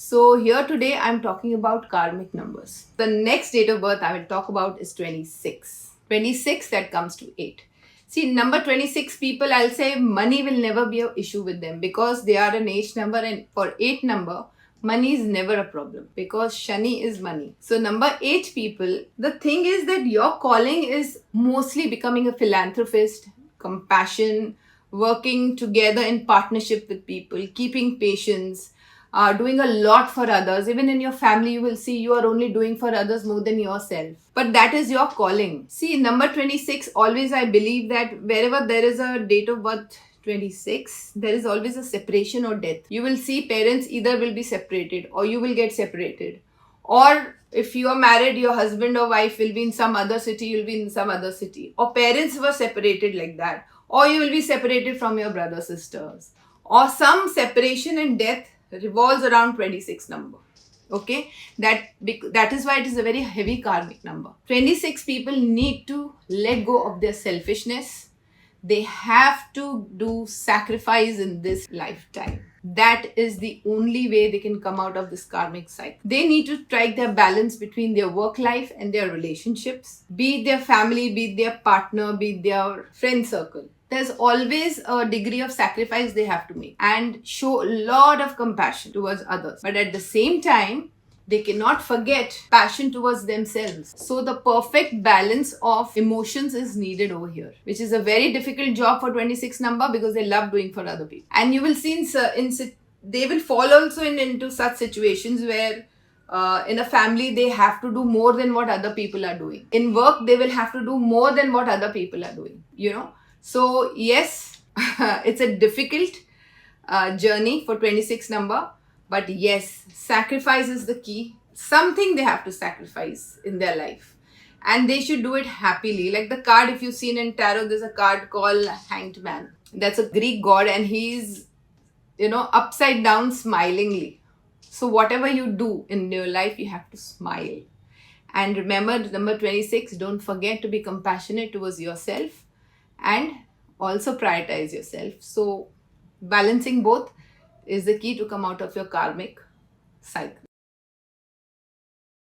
So here today I'm talking about karmic numbers. The next date of birth I will talk about is 26. 26 that comes to 8. See, number 26 people, I'll say money will never be an issue with them because they are an age number, and for 8 number, money is never a problem because Shani is money. So number 8 people, the thing is that your calling is mostly becoming a philanthropist, compassion, working together in partnership with people, keeping patience, doing a lot for others. Even in your family, you will see you are only doing for others more than yourself. But that is your calling. See, number 26, always I believe that wherever there is a date of birth 26, there is always a separation or death. You will see parents either will be separated or you will get separated. Or if you are married, your husband or wife will be in some other city, you'll be in some other city. Or parents were separated like that. Or you will be separated from your brother, sisters. Or some separation and death revolves around 26 number. Okay, that is why it is a very heavy karmic number. 26 people need to let go of their selfishness. They have to do sacrifice in this lifetime. That is the only way they can come out of this karmic cycle. They need to strike their balance between their work life and their relationships, be it their family, be it their partner, be it their friend circle. There's always a degree of sacrifice they have to make and show a lot of compassion towards others. But at the same time, they cannot forget passion towards themselves. So the perfect balance of emotions is needed over here, which is a very difficult job for 26 number because they love doing for other people. And you will see they will fall also into such situations where in a family they have to do more than what other people are doing. In work, they will have to do more than what other people are doing, So yes, it's a difficult journey for 26 number. But yes, sacrifice is the key. Something they have to sacrifice in their life. And they should do it happily. Like the card, if you've seen in tarot, there's a card called Hanged Man. That's a Greek god and he's, upside down smilingly. So whatever you do in your life, you have to smile. And remember, number 26, don't forget to be compassionate towards yourself and also prioritize yourself. So balancing both is the key to come out of your karmic cycle.